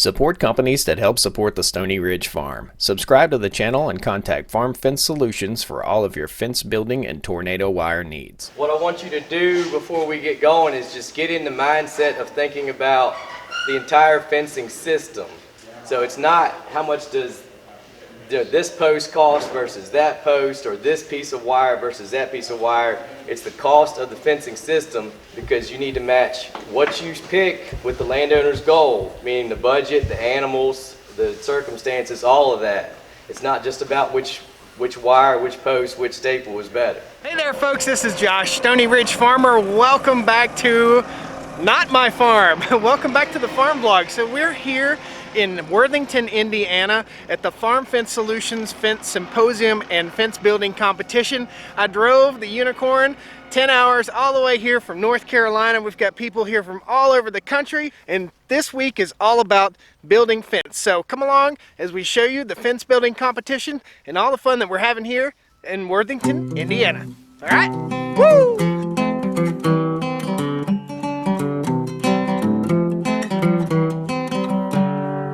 Support companies that help support the Stoney Ridge Farm. Subscribe to the channel and contact Farm Fence Solutions for all of your fence building and tornado wire needs. What I want you to do before we get going is just get in the mindset of thinking about the entire fencing system. So it's not how much does this post cost versus that post, or this piece of wire versus that piece of wire. It's the cost of the fencing system, because you need to match what you pick with the landowner's goal, meaning the budget, the animals, the circumstances, all of that. It's not just about which wire, which post, which staple is better. Hey there folks, this is Josh, Stoney Ridge Farmer. Welcome back to not my farm. Welcome back to the farm vlog. So we're here in Worthington, Indiana at the Farm Fence Solutions Fence Symposium and Fence Building Competition. I drove the Unicorn 10 hours all the way here from North Carolina. We've got people here from all over the country, and this week is all about building fence. So come along as we show you the fence building competition and all the fun that we're having here in Worthington, Indiana. All right, woo!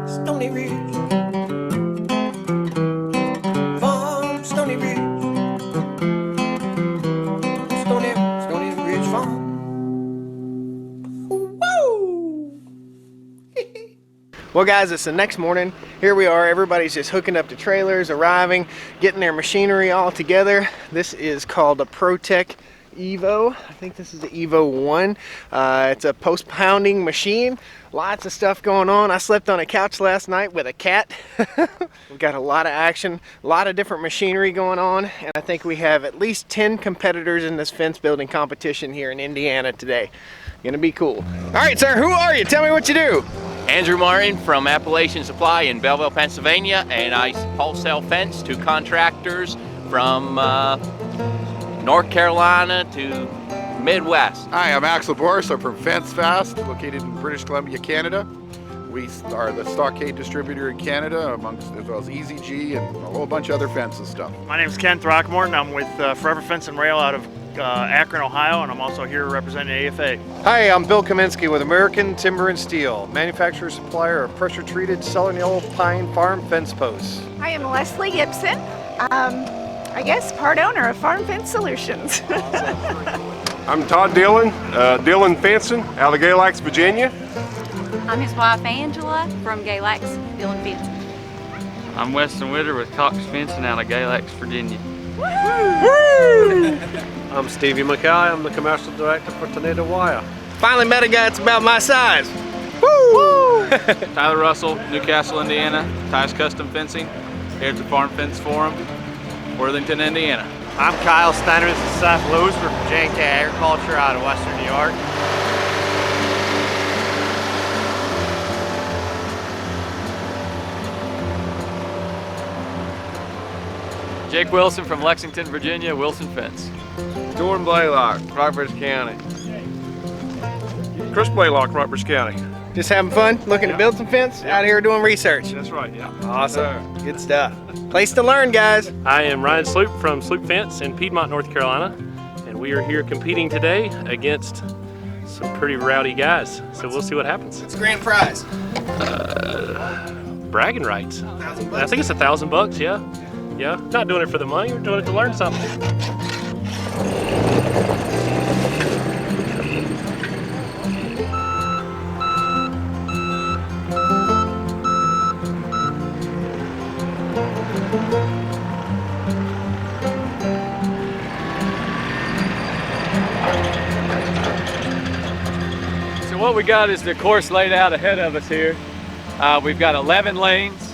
Stoney Ridge Farm, Stoney Ridge, Stoney Ridge Farm. Woo! Well guys, it's the next morning. Here we are, everybody's just hooking up to trailers, arriving, getting their machinery all together. This is called a ProTech Evo. I think this is the Evo 1. It's a post-pounding machine. Lots of stuff going on. I slept on a couch last night with a cat. We've got a lot of action, a lot of different machinery going on, and I think we have at least 10 competitors in this fence building competition here in Indiana today. Gonna be cool. All right, sir, who are you? Tell me what you do. Andrew Martin from Appalachian Supply in Belleville, Pennsylvania, and I wholesale fence to contractors from North Carolina to Midwest. Hi, I'm Axel Boris. I'm from Fence Fast, located in British Columbia, Canada. We are the stockade distributor in Canada, as well as EZG and a whole bunch of other fence and stuff. My name is Ken Throckmorton. I'm with Forever Fence and Rail out of Akron, Ohio, and I'm also here representing AFA. Hi, I'm Bill Kaminsky with American Timber and Steel, manufacturer supplier of pressure-treated Southern pine farm fence posts. I am Leslie Gibson. I guess part owner of Farm Fence Solutions. I'm Todd Dillon, Dillon Fencing, out of Galax, Virginia. I'm his wife Angela from Galax, Dillon Fencing. I'm Weston Witter with Cox Fencing out of Galax, Virginia. I'm Stevie McKay. I'm the commercial director for Tornado Wire. Finally met a guy that's about my size. Woo! Tyler Russell, Newcastle, Indiana, Ty's Custom Fencing, here at the Farm Fence Forum, Worthington, Indiana. I'm Kyle Steiner. This is Seth Lewis. We're from J&K Agriculture out of Western New York. Jake Wilson from Lexington, Virginia, Wilson Fence. Jordan Blaylock, Rockbridge County. Chris Blaylock, Rockbridge County. Just having fun, looking to build some fence, out here doing research. That's right, yeah. Awesome, good stuff. Place to learn, guys. I am Ryan Sloop from Sloop Fence in Piedmont, North Carolina, and we are here competing today against some pretty rowdy guys. So we'll see what happens. What's the grand prize? Bragging rights. I think it's $1,000, yeah. Yeah, not doing it for the money, we're doing it to learn something. So what we got is the course laid out ahead of us here. We've got 11 lanes.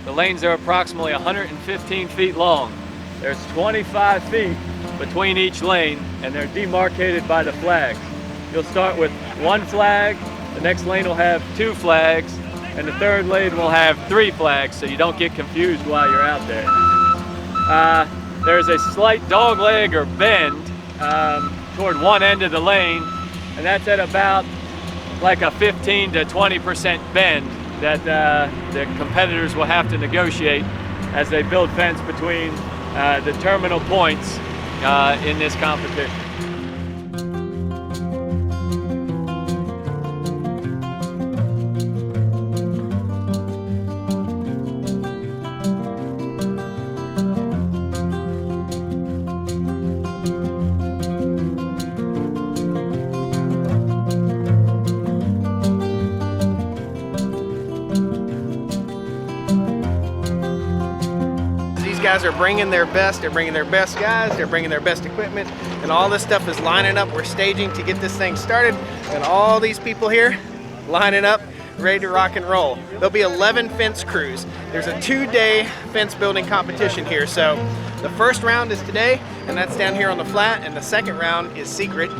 The lanes are approximately 115 feet long. There's 25 feet between each lane, and they're demarcated by the flags. You'll start with one flag, the next lane will have 2 flags, and the third lane will have 3 flags, so you don't get confused while you're out there. There's a slight dog leg or bend toward one end of the lane, and that's at about like a 15 to 20% bend that the competitors will have to negotiate as they build fence between the terminal points in this competition. guys are bringing their best. They're bringing their best guys. They're bringing their best equipment. And all this stuff is lining up. We're staging to get this thing started. And all these people here lining up, ready to rock and roll. There'll be 11 fence crews. There's a 2-day fence building competition here. So the first round is today, and that's down here on the flat. And the second round is secret.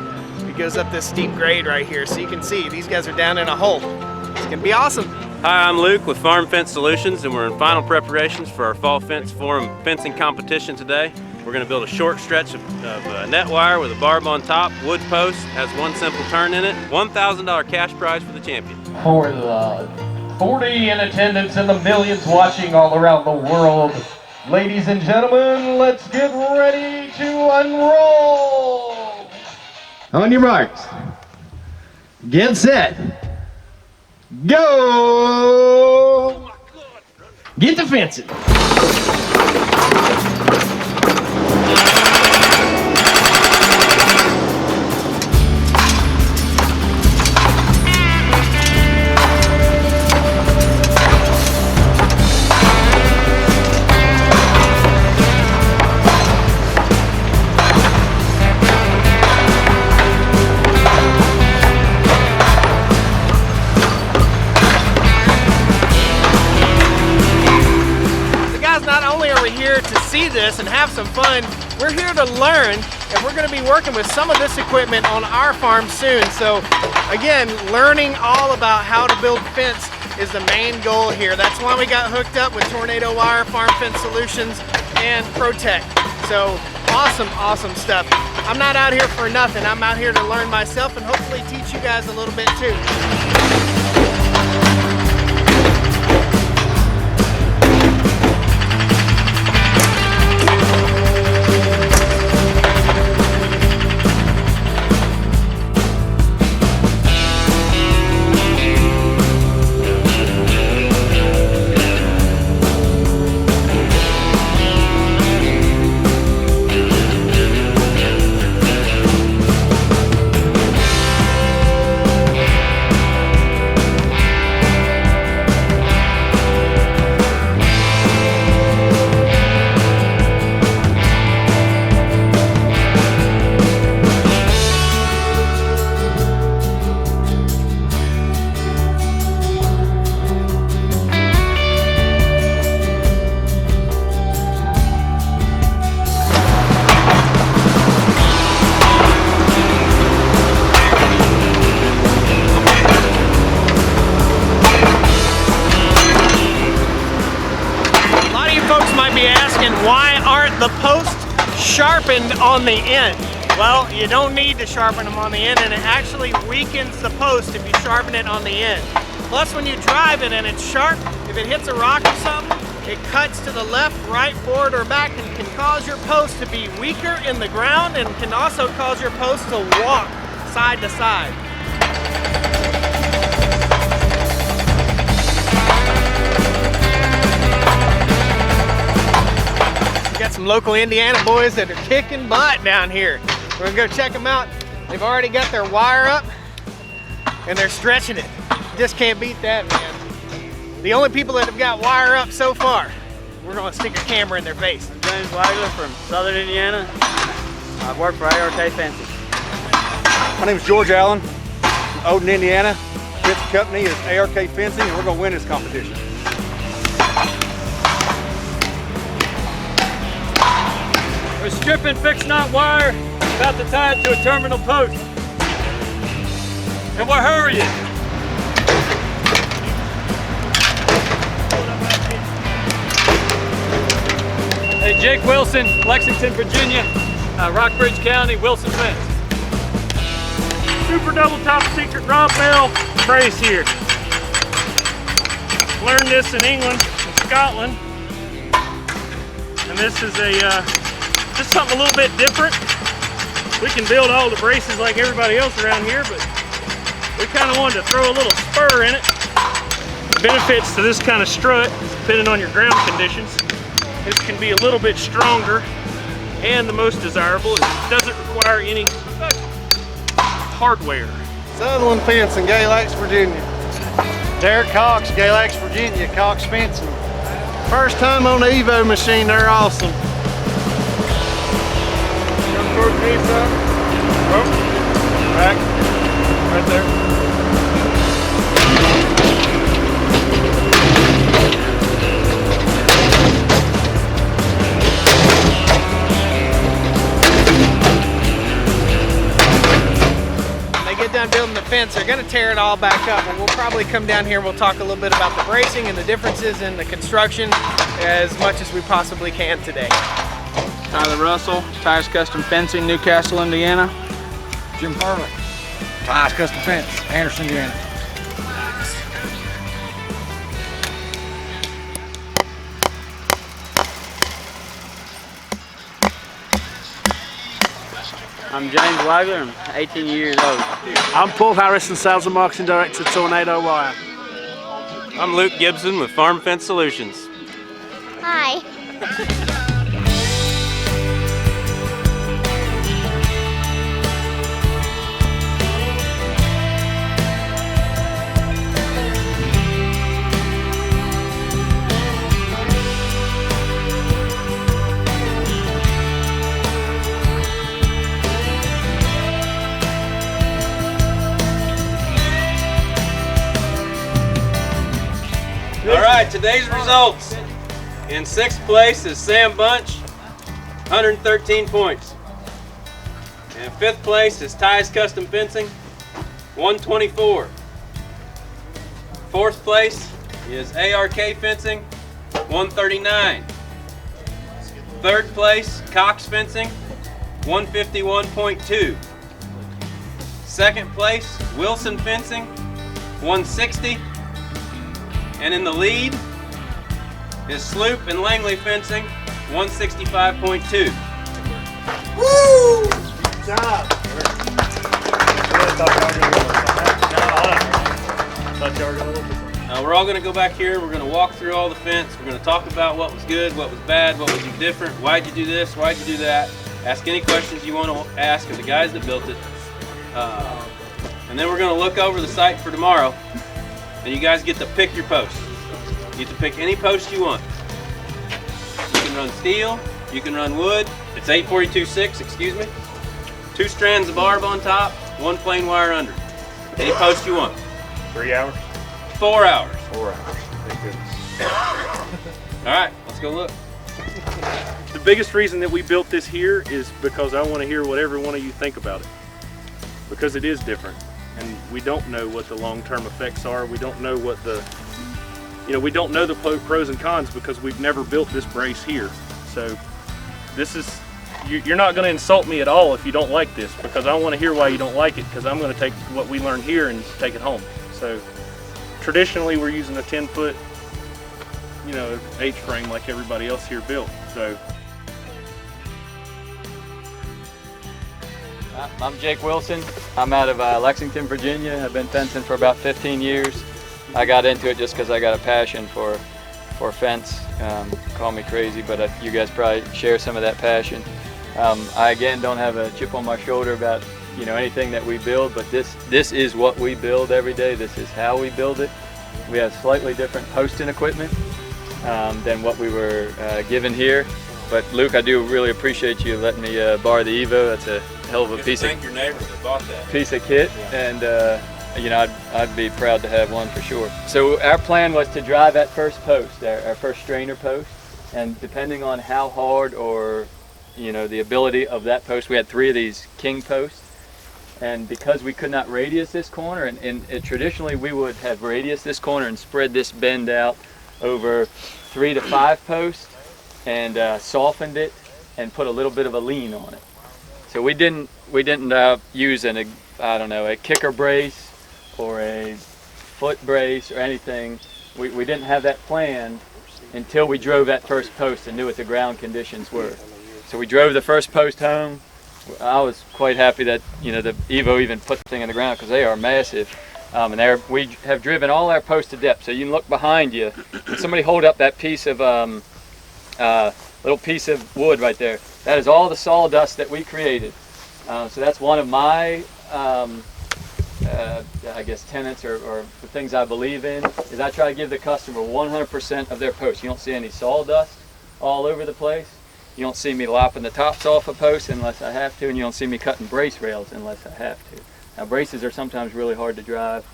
It goes up this steep grade right here. So you can see these guys are down in a hole. It's gonna be awesome. Hi, I'm Luke with Farm Fence Solutions, and we're in final preparations for our Fall Fence Forum fencing competition today. We're going to build a short stretch of net wire with a barb on top, wood post, has one simple turn in it, $1,000 cash prize for the champion. For the 40 in attendance and the millions watching all around the world, ladies and gentlemen, let's get ready to unroll. On your marks, get set. Go! Get the fencing. To see this and have some fun. We're here to learn, and we're going to be working with some of this equipment on our farm soon. So again, learning all about how to build fence is the main goal here. That's why we got hooked up with Tornado Wire, Farm Fence Solutions, and Protect. So awesome stuff. I'm not out here for nothing. I'm out here to learn myself and hopefully teach you guys a little bit too. Why aren't the posts sharpened on the end? Well, you don't need to sharpen them on the end, and it actually weakens the post if you sharpen it on the end. Plus, when you drive it and it's sharp, if it hits a rock or something, it cuts to the left, right, forward, or back, and can cause your post to be weaker in the ground, and can also cause your post to walk side to side. Got some local Indiana boys that are kicking butt down here. We're gonna go check them out. They've already got their wire up and they're stretching it. Just can't beat that, man. The only people that have got wire up so far, we're gonna stick a camera in their face. I'm James Wagler from Southern Indiana. I've worked for ARK Fencing. My name is George Allen from Odin, Indiana. Fence company is ARK Fencing, and we're gonna win this competition. We're stripping fixed knot wire, about to tie it to a terminal post. And we're hurrying. Hey, Jake Wilson, Lexington, Virginia, Rockbridge County, Wilson Fence. Super double top secret rod bell brace here. Learned this in England and Scotland. And this is just something a little bit different. We can build all the braces like everybody else around here, but we kind of wanted to throw a little spur in it. The benefits to this kind of strut, depending on your ground conditions, this can be a little bit stronger, and the most desirable is it doesn't require any hardware. Sutherland Fence in Galax, Virginia. Derek Cox, Galax, Virginia, Cox Fencing. First time on the Evo machine, they're awesome. Come towards me, son. Whoa. Back. Right there. Get done building the fence, they're going to tear it all back up, and we'll probably come down here and we'll talk a little bit about the bracing and the differences in the construction as much as we possibly can today. Tyler Russell, Tires Custom Fencing, Newcastle, Indiana. Jim Farley, Tires Custom Fence, Anderson, Indiana. I'm James Wagler, I'm 18 years old. I'm Paul Harrison, Sales and Marketing Director, Tornado Wire. I'm Luke Gibson with Farm Fence Solutions. Hi. All right, today's results. In 6th place is Sam Bunch, 113 points. In 5th place is Ty's Custom Fencing, 124. 4th place is ARK Fencing, 139. 3rd place, Cox Fencing, 151.2. 2nd place, Wilson Fencing, 160. And in the lead is Sloop and Langley Fencing, 165.2. Woo! Good job. We're all going to go back here. We're going to walk through all the fence. We're going to talk about what was good, what was bad, what would you different, why'd you do this, why'd you do that. Ask any questions you want to ask of the guys that built it. And then we're going to look over the site for tomorrow. And you guys get to pick your post. You get to pick any post you want. You can run steel, you can run wood. It's 842/6, excuse me. 2 strands of barb on top, 1 plain wire under. Any post you want. 3 hours? 4 hours. 4 hours. Thank goodness. All right, let's go look. The biggest reason that we built this here is because I want to hear what every one of you think about it. Because it is different. And we don't know what the long-term effects are. We don't know what the, we don't know the pros and cons because we've never built this brace here. So this is, you're not going to insult me at all if you don't like this, because I want to hear why you don't like it, because I'm going to take what we learned here and take it home. So traditionally we're using a 10-foot, H-frame like everybody else here built. So. I'm Jake Wilson. I'm out of Lexington, Virginia. I've been fencing for about 15 years. I got into it just because I got a passion for fence. Call me crazy, but you guys probably share some of that passion. I again don't have a chip on my shoulder about anything that we build, but this is what we build every day. This is how we build it. We have slightly different posting equipment than what we were given here. But Luke, I do really appreciate you letting me borrow the Evo. That's a hell of a piece Thank your neighbors that bought that. Piece of kit, and I'd be proud to have one for sure. So our plan was to drive at first post, our first strainer post, and depending on how hard or the ability of that post, we had 3 of these king posts, and because we could not radius this corner, and traditionally we would have radius this corner and spread this bend out over 3 to 5 posts and softened it and put a little bit of a lean on it. So we didn't use a kicker brace or a foot brace or anything. We didn't have that planned until we drove that first post and knew what the ground conditions were. So we drove the first post home. I was quite happy that the Evo even put the thing in the ground because they are massive. And we have driven all our posts to depth. So you can look behind you. And somebody hold up that piece of little piece of wood right there. That is all the sawdust that we created. So that's one of my I guess, tenets or the things I believe in, is I try to give the customer 100% of their posts. You don't see any sawdust all over the place. You don't see me lopping the tops off a post unless I have to, and you don't see me cutting brace rails unless I have to. Now, braces are sometimes really hard to drive,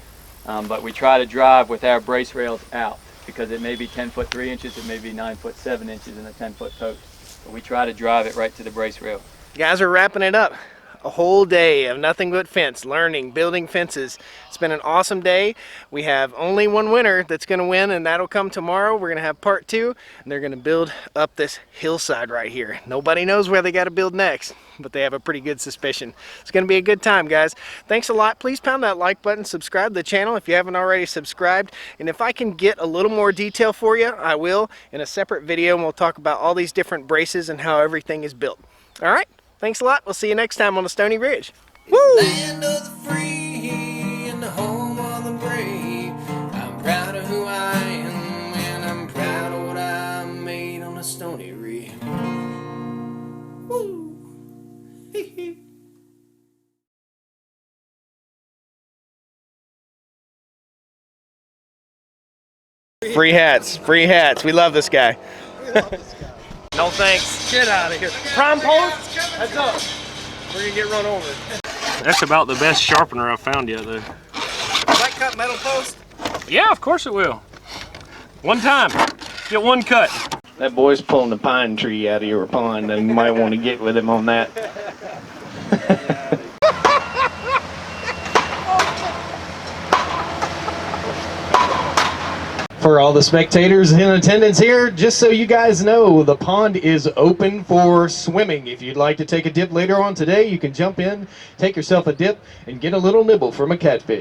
but we try to drive with our brace rails out, because it may be 10 foot 3 inches, it may be 9 foot 7 inches in a 10-foot post. But we try to drive it right to the brace rail. Guys, are wrapping it up. A whole day of nothing but fence, learning, building fences. It's been an awesome day. We have only one winner that's going to win, and that'll come tomorrow. We're going to have part 2, and they're going to build up this hillside right here. Nobody knows where they got to build next, but they have a pretty good suspicion. It's going to be a good time, guys. Thanks a lot. Please pound that like button, subscribe to the channel if you haven't already subscribed, and if I can get a little more detail for you, I will in a separate video, and we'll talk about all these different braces and how everything is built. All right? Thanks a lot. We'll see you next time on the Stoney Ridge. Woo! Land of the free and the home of the brave. I'm proud of who I am, and I'm proud of what I made on the Stoney Ridge. Woo! Free hats, free hats. We love this guy. No thanks. Get out of here. Prime post? Heads up. We're gonna get run over. That's about the best sharpener I've found yet, though. Does that cut metal post? Yeah, of course it will. One time. Get one cut. That boy's pulling the pine tree out of your pond, and you might want to get with him on that. For all the spectators in attendance here, just so you guys know, the pond is open for swimming. If you'd like to take a dip later on today, you can jump in, take yourself a dip, and get a little nibble from a catfish.